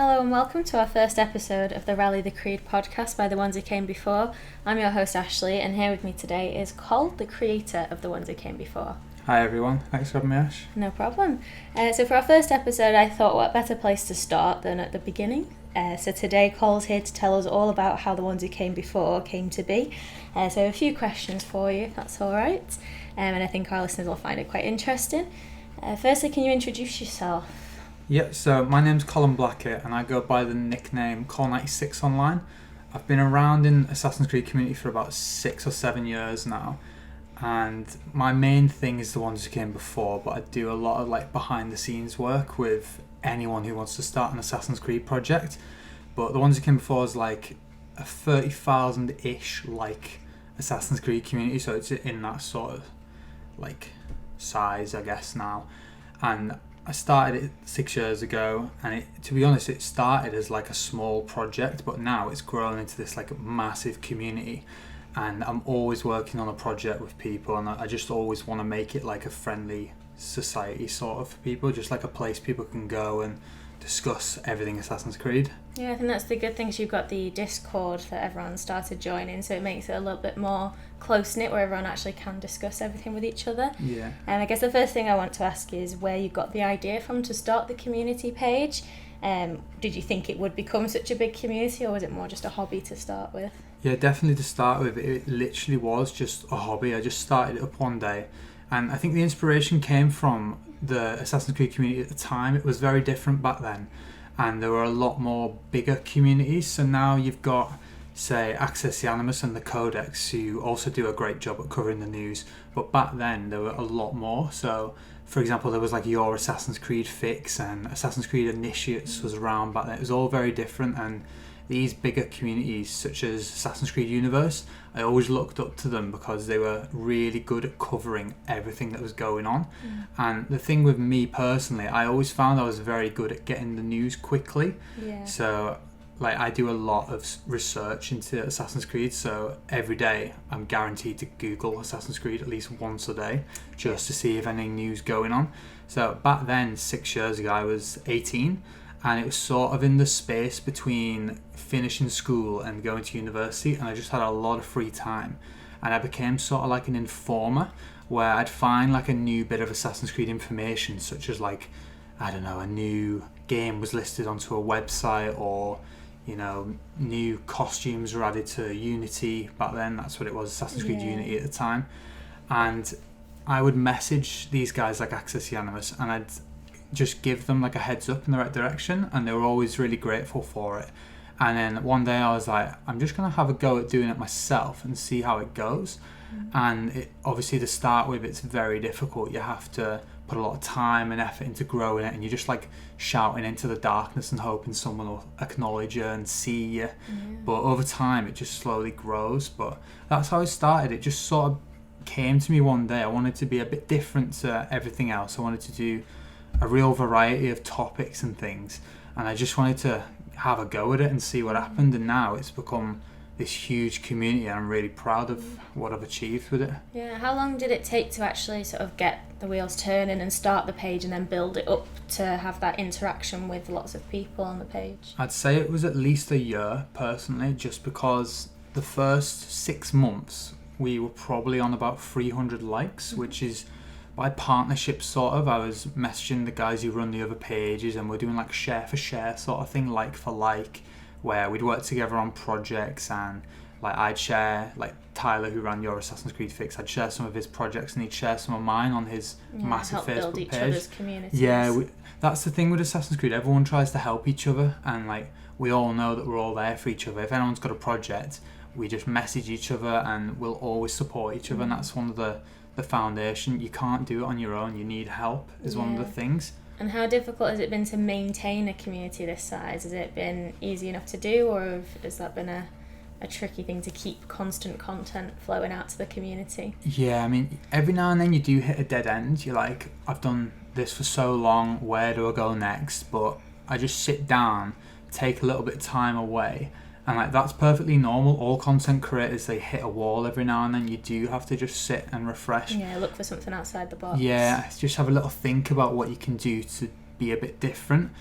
Hello and welcome to our first episode of the Rally the Creed podcast by The Ones Who Came Before. I'm your host Ashley, and here with me today is Col, the creator of The Ones Who Came Before. Hi everyone, thanks for having me, Ash. No problem. So for our first episode, I thought what better place to start than at the beginning. So today Col's here to tell us all about how The Ones Who Came Before came to be. So a few questions for you, if that's all right. And I think our listeners will find it quite interesting. Firstly, can you introduce yourself? Yep, so my name's Colin Blackett and I go by the nickname Col96 online. I've been around in Assassin's Creed community for about 6 or 7 years now, and my main thing is The Ones Who Came Before, but I do a lot of behind the scenes work with anyone who wants to start an Assassin's Creed project. But The Ones Who Came Before is like a 30,000-ish Assassin's Creed community, so it's in that sort of size, I guess, now. And I started it 6 years ago, and to be honest, it started as a small project, but now it's grown into this massive community. And I'm always working on a project with people, and I just always want to make it a friendly society sort of for people, just a place people can go and discuss everything Assassin's Creed. Yeah, I think that's the good thing, is you've got the Discord that everyone started joining, so it makes it a little bit more close-knit where everyone actually can discuss everything with each other. Yeah. And I guess the first thing I want to ask is where you got the idea from to start the community page. Did you think it would become such a big community, or was it more just a hobby to start with? Yeah, definitely to start with. It literally was just a hobby. I just started it up one day, and I think the inspiration came from the Assassin's Creed community at the time. It was very different back then, and there were a lot more bigger communities. So now you've got, say, Access Animus and the Codex, who also do a great job at covering the news, but back then there were a lot more. So for example, there was Your Assassin's Creed Fix, and Assassin's Creed Initiates was around back then. It was all very different, and these bigger communities such as Assassin's Creed Universe, I always looked up to them because they were really good at covering everything that was going on. And the thing with me personally, I always found I was very good at getting the news quickly. Yeah. So I do a lot of research into Assassin's Creed, so every day I'm guaranteed to Google Assassin's Creed at least once a day just to see if any news going on. So back then, 6 years ago, I was 18, and it was sort of in the space between finishing school and going to university, and I just had a lot of free time, and I became sort of like an informer where I'd find a new bit of Assassin's Creed information, such as I don't know, a new game was listed onto a website, or new costumes were added to Unity. Back then, that's what it was, Assassin's Creed Unity at the time. And I would message these guys like Access Animus, and I'd just give them a heads up in the right direction, and they were always really grateful for it. And then one day I was like, I'm just going to have a go at doing it myself and see how it goes. And obviously to start with, it's very difficult. You have to put a lot of time and effort into growing it, and you're just shouting into the darkness and hoping someone will acknowledge you and see you. But over time it just slowly grows. But that's how I started. It just sort of came to me one day. I wanted to be a bit different to everything else. I wanted to do a real variety of topics and things, and I just wanted to have a go at it and see what happened. And now it's become this huge community, and I'm really proud of what I've achieved with it. Yeah, how long did it take to actually sort of get the wheels turning and start the page and then build it up to have that interaction with lots of people on the page? I'd say it was at least a year, personally, just because the first 6 months we were probably on about 300 likes, which is by partnership sort of. I was messaging the guys who run the other pages, and we're doing share for share sort of thing, like for like, where we'd work together on projects, and I'd share, Tyler, who ran Your Assassin's Creed Fix, I'd share some of his projects and he'd share some of mine on his massive help Facebook build each page. Other's communities. Yeah, that's the thing with Assassin's Creed. Everyone tries to help each other, and we all know that we're all there for each other. If anyone's got a project, we just message each other, and we'll always support each other. And that's one of the foundation. You can't do it on your own. You need help, is one of the things. And how difficult has it been to maintain a community this size? Has it been easy enough to do, or has that been a tricky thing to keep constant content flowing out to the community? Yeah, I mean, every now and then you do hit a dead end. You're like, I've done this for so long, where do I go next? But I just sit down, take a little bit of time away, and that's perfectly normal. All content creators, they hit a wall every now and then. You do have to just sit and refresh. Yeah, look for something outside the box. Yeah, just have a little think about what you can do to be a bit different.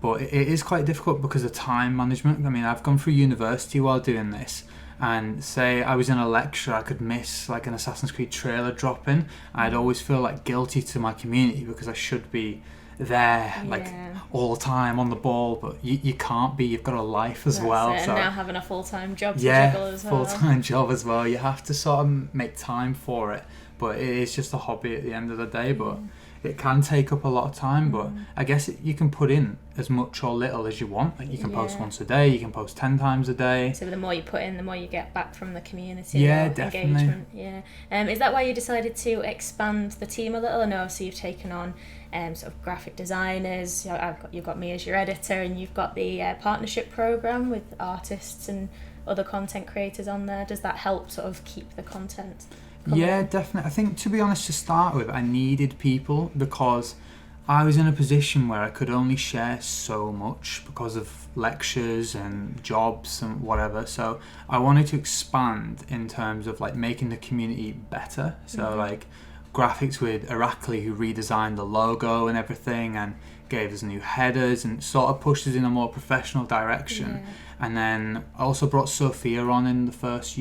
but it is quite difficult because of time management. I mean, I've gone through university while doing this, and say I was in a lecture, I could miss like an Assassin's Creed trailer dropping. I'd always feel like guilty to my community because I should be there like all the time on the ball, but you can't be. You've got a life as well. And so now having a full-time job to juggle as well. full-time job as well. You have to sort of make time for it, but it is just a hobby at the end of the day. But it can take up a lot of time, but I guess you can put in as much or little as you want. Like you can post once a day, you can post 10 times a day. So the more you put in, the more you get back from the community. Yeah, definitely. Engagement. Yeah. Is that why you decided to expand the team a little? I know, so you've taken on sort of graphic designers. You've got me as your editor, and you've got the partnership program with artists and other content creators on there. Does that help sort of keep the content coming? Yeah, definitely. I think, to be honest, to start with, I needed people because I was in a position where I could only share so much because of lectures and jobs and whatever. So I wanted to expand in terms of like making the community better. So like graphics with Irakli, who redesigned the logo and everything and gave us new headers and sort of pushed us in a more professional direction. And then I also brought Sophia on in the first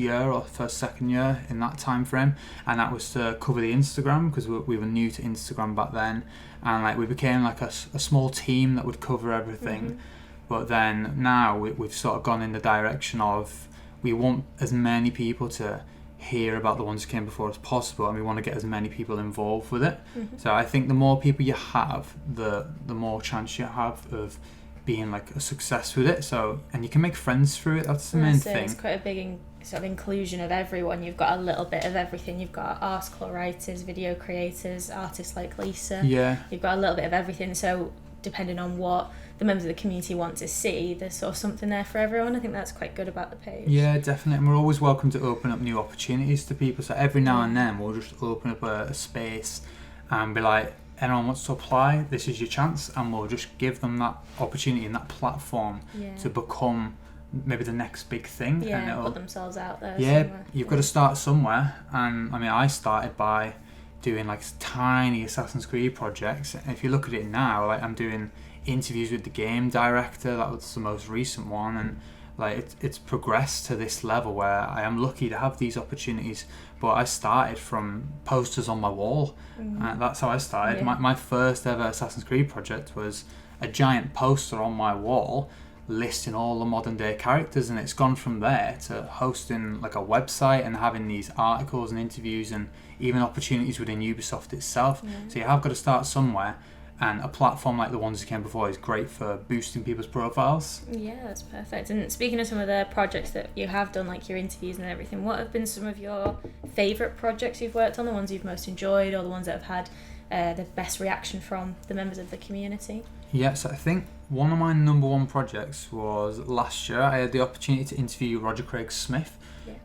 second year in that time frame, and that was to cover the Instagram because we were new to Instagram back then, and like we became like a small team that would cover everything. But then now we've sort of gone in the direction of we want as many people to hear about the ones who came before as possible, and we want to get as many people involved with it. So I think the more people you have, the more chance you have of being like a success with it. So, and you can make friends through it. That's the main thing. It's quite a big sort of inclusion of everyone. You've got a little bit of everything. You've got article writers, video creators, artists like Lisa. You've got a little bit of everything. So depending on what the members of the community want to see, there's sort of something there for everyone. I think that's quite good about the page. Yeah, definitely. And we're always welcome to open up new opportunities to people. So every now and then we'll just open up a space and be like, anyone wants to apply, this is your chance, and we'll just give them that opportunity and that platform to become maybe the next big thing. And put themselves out there. You've got to start somewhere. And I mean, I started by doing like tiny Assassin's Creed projects. And if you look at it now, like I'm doing interviews with the game director. That was the most recent one, and like it's progressed to this level where I am lucky to have these opportunities. But I started from posters on my wall. That's how I started. My first ever Assassin's Creed project was a giant poster on my wall listing all the modern day characters, and it's gone from there to hosting like a website and having these articles and interviews and even opportunities within Ubisoft itself. So you have got to start somewhere, and a platform like the ones that came before is great for boosting people's profiles. Yeah, that's perfect. And speaking of some of the projects that you have done, like your interviews and everything, what have been some of your favourite projects you've worked on, the ones you've most enjoyed, or the ones that have had the best reaction from the members of the community? Yeah, so I think one of my number one projects was last year. I had the opportunity to interview Roger Craig Smith,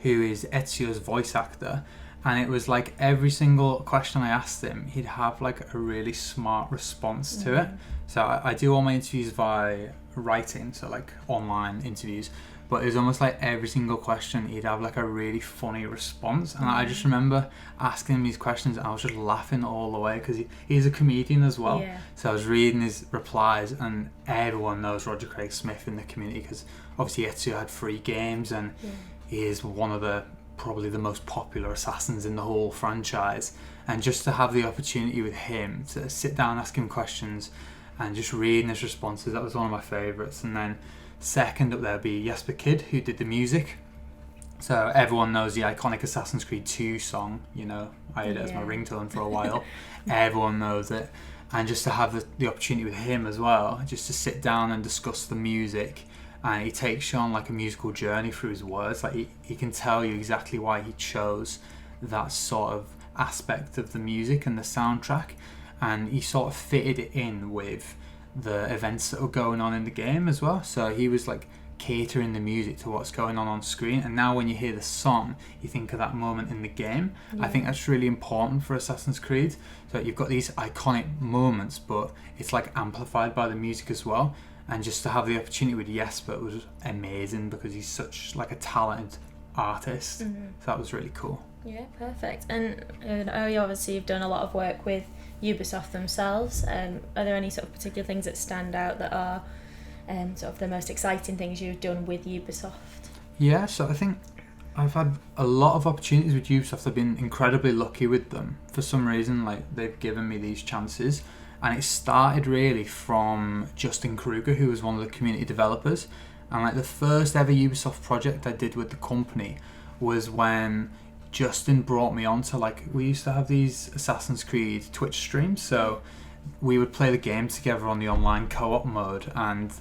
who is Ezio's voice actor. And it was like every single question I asked him, he'd have like a really smart response to it. So I do all my interviews via writing, so like online interviews. But it was almost like every single question, he'd have like a really funny response. And I just remember asking him these questions, and I was just laughing all the way because he's a comedian as well. So I was reading his replies, and everyone knows Roger Craig Smith in the community because obviously Ezio had free games, and he is one of the probably the most popular assassins in the whole franchise. And just to have the opportunity with him to sit down, ask him questions, and just reading his responses, that was one of my favourites. And then second up there would be Jesper Kyd, who did the music. So everyone knows the iconic Assassin's Creed 2 song, you know, I had it as my ringtone for a while. Everyone knows it. And just to have the opportunity with him as well, just to sit down and discuss the music. And he takes you on like a musical journey through his words. Like he can tell you exactly why he chose that sort of aspect of the music and the soundtrack, and he sort of fitted it in with the events that were going on in the game as well. So he was like catering the music to what's going on screen, and now when you hear the song, you think of that moment in the game. I think that's really important for Assassin's Creed. So you've got these iconic moments, but it's like amplified by the music as well. And just to have the opportunity with Jesper was amazing because he's such like a talented artist. So that was really cool. Yeah, perfect. And obviously you've done a lot of work with Ubisoft themselves. Are there any sort of particular things that stand out that are sort of the most exciting things you've done with Ubisoft? Yeah, so I think I've had a lot of opportunities with Ubisoft. I've been incredibly lucky with them. For some reason, like, they've given me these chances. And it started really from Justin Kruger, who was one of the community developers. And like the first ever Ubisoft project I did with the company was when Justin brought me on to, like, we used to have these Assassin's Creed Twitch streams. So we would play the game together on the online co-op mode, and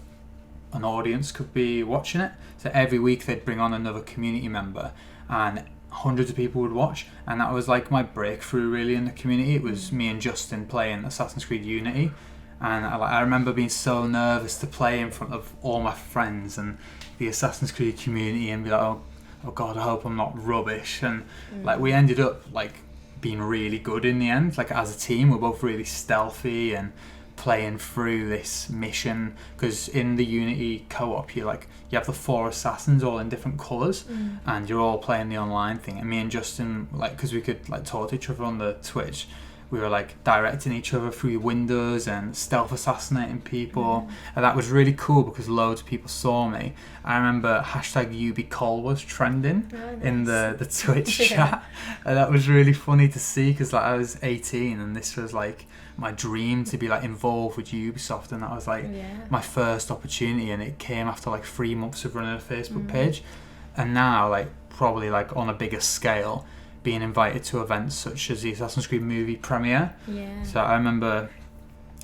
an audience could be watching it. So every week they'd bring on another community member, and hundreds of people would watch, and that was like my breakthrough really in the community. It was me and Justin playing Assassin's Creed Unity, and I remember being so nervous to play in front of all my friends and the Assassin's Creed community and be like, oh god, I hope I'm not rubbish. And like we ended up like being really good in the end. Like as a team, we're both really stealthy and playing through this mission, because in the Unity co-op you have the 4 assassins all in different colours, and you're all playing the online thing. And me and Justin, like, because we could like talk to each other on the Twitch, we were like directing each other through windows and stealth assassinating people, and that was really cool because loads of people saw me. I remember #UbiCol was trending in the Twitch chat, and that was really funny to see, because like I was 18 and this was like my dream to be like involved with Ubisoft, and that was like my first opportunity, and it came after like 3 months of running a Facebook page. And now, like, probably like on a bigger scale, being invited to events such as the Assassin's Creed movie premiere. So I remember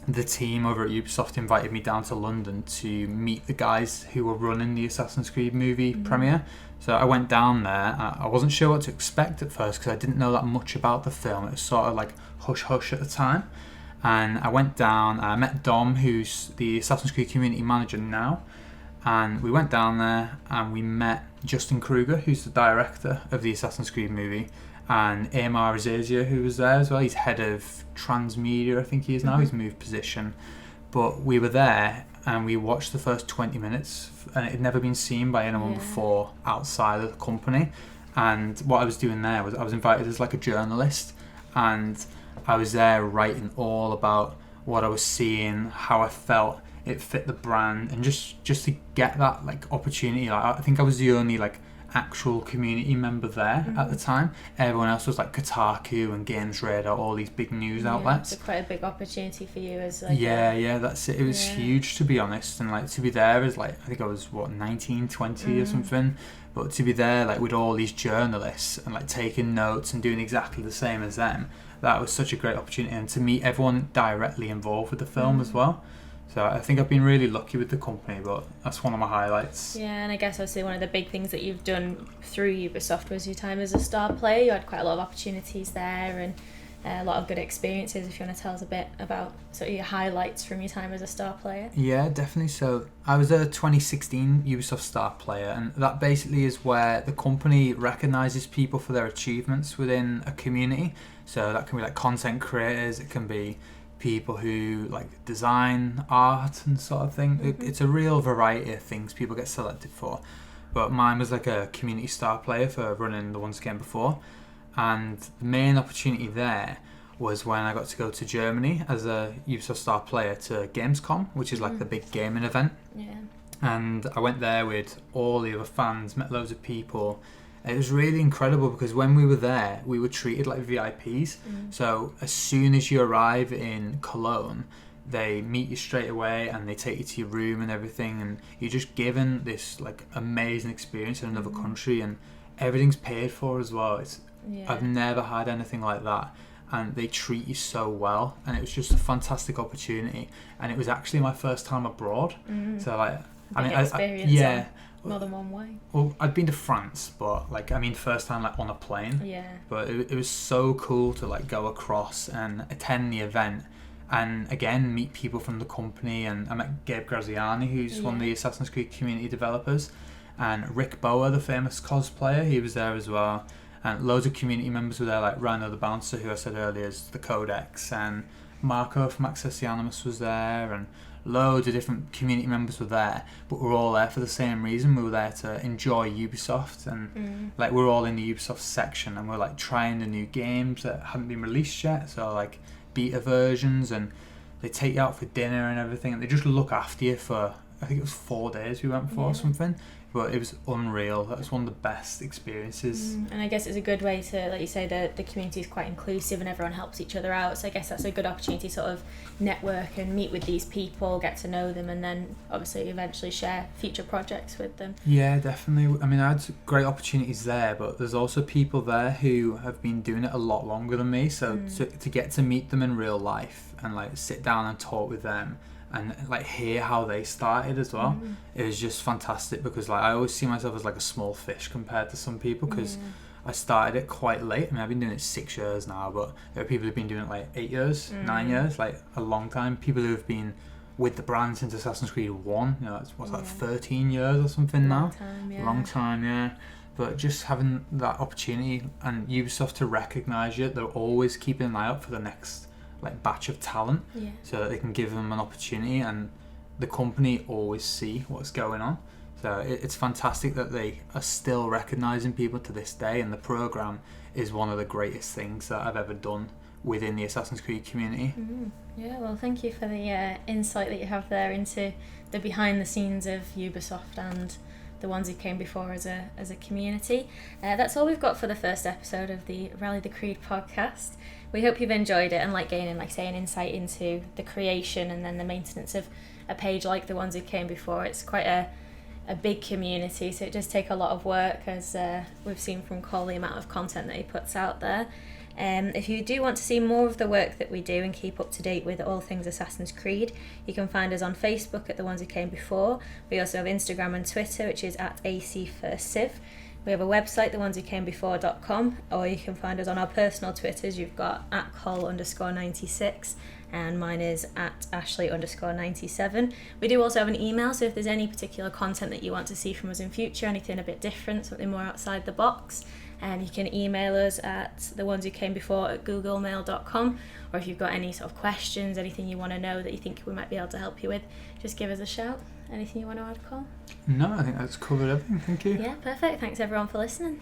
the team over at Ubisoft invited me down to London to meet the guys who were running the Assassin's Creed movie premiere. So I went down there. I wasn't sure what to expect at first because I didn't know that much about the film. It was sort of like hush-hush at the time. And I went down, I met Dom, who's the Assassin's Creed community manager now, and we went down there and we met Justin Kruger, who's the director of the Assassin's Creed movie, and Amar Azazia, who was there as well. He's head of transmedia, I think he is now. He's moved position. But we were there and we watched the first 20 minutes, and it had never been seen by anyone before outside of the company. And what I was doing there was I was invited as like a journalist, and I was there writing all about what I was seeing, how I felt it fit the brand, and just to get that like opportunity. Like, I think I was the only like actual community member there at the time. Everyone else was like Kotaku and Games Radar, all these big news outlets. It's quite a big opportunity for you as like that's it. It was huge, to be honest, and like to be there as like, I think I was 19, 20 or something, but to be there like with all these journalists and like taking notes and doing exactly the same as them, that was such a great opportunity, and to meet everyone directly involved with the film as well. So I think I've been really lucky with the company, but that's one of my highlights. Yeah, and I guess obviously one of the big things that you've done through Ubisoft was your time as a star player. You had quite a lot of opportunities there and a lot of good experiences. If you want to tell us a bit about sort of your highlights from your time as a star player. Yeah, definitely. So I was a 2016 Ubisoft star player, and that basically is where the company recognises people for their achievements within a community. So that can be like content creators, it can be people who like design art and sort of thing. It's a real variety of things people get selected for, but mine was like a community star player for running the Once Again Before. And the main opportunity there was when I got to go to Germany as a Ubisoft star player to Gamescom, which is like the big gaming event. And I went there with all the other fans, met loads of people. It was really incredible because when we were there, we were treated like VIPs. So as soon as you arrive in Cologne, they meet you straight away and they take you to your room and everything, and you're just given this like amazing experience in another country, and everything's paid for as well. I've never had anything like that, and they treat you so well, and it was just a fantastic opportunity. And it was actually my first time abroad, so like experience more than one way. Well, I'd been to France, but like first time like on a plane. But it was so cool to like go across and attend the event, and again meet people from the company. And I met Gabe Graziani, who's one of the Assassin's Creed community developers, and Rick Bower, the famous cosplayer, he was there as well. And loads of community members were there, like Rhino the Bouncer, who I said earlier is the Codex, and Marco from Access the Animus was there, and loads of different community members were there, but we're all there for the same reason. We were there to enjoy Ubisoft, and like we're all in the Ubisoft section, and we're like trying the new games that hadn't been released yet, so like beta versions, and they take you out for dinner and everything, and they just look after you for I think it was 4 days we went for or something. But it was unreal. That was one of the best experiences. And I guess it's a good way to, like you say, the community is quite inclusive and everyone helps each other out. So I guess that's a good opportunity to sort of network and meet with these people, get to know them, and then obviously eventually share future projects with them. Yeah, definitely. I mean, I had great opportunities there, but there's also people there who have been doing it a lot longer than me. So to get to meet them in real life and like sit down and talk with them and like hear how they started as well, it was just fantastic, because like I always see myself as like a small fish compared to some people, because I started it quite late. I mean, I've been doing it 6 years now, but there are people who've been doing it like 8 years, 9 years, like a long time. People who have been with the brand since Assassin's Creed 1, you know, it's what's that, 13 years or something now? Long time, yeah. But just having that opportunity and Ubisoft to recognise you, they're always keeping an eye out for the next like batch of talent, so that they can give them an opportunity, and the company always see what's going on. So it's fantastic that they are still recognising people to this day, and the programme is one of the greatest things that I've ever done within the Assassin's Creed community. Yeah, well, thank you for the insight that you have there into the behind the scenes of Ubisoft and the ones who came before as a community. That's all we've got for the first episode of the Rally the Creed podcast. We hope you've enjoyed it and like gaining, like say, an insight into the creation and then the maintenance of a page like the ones who came before. It's quite a big community, so it does take a lot of work, as we've seen from Cole, the amount of content that he puts out there. If you do want to see more of the work that we do and keep up to date with all things Assassin's Creed, you can find us on Facebook at The Ones Who Came Before. We also have Instagram and Twitter, which is at AC1stCiv. We have a website, theoneswhocamebefore.com, or you can find us on our personal Twitters. You've got at Cole_96 and mine is at Ashley_97. We do also have an email, so if there's any particular content that you want to see from us in future, anything a bit different, something more outside the box, you can email us at theoneswhocamebefore@googlemail.com, or if you've got any sort of questions, anything you want to know that you think we might be able to help you with, just give us a shout. Anything you want to add, Cole? No, I think that's covered everything. Thank you. Yeah, perfect. Thanks everyone for listening.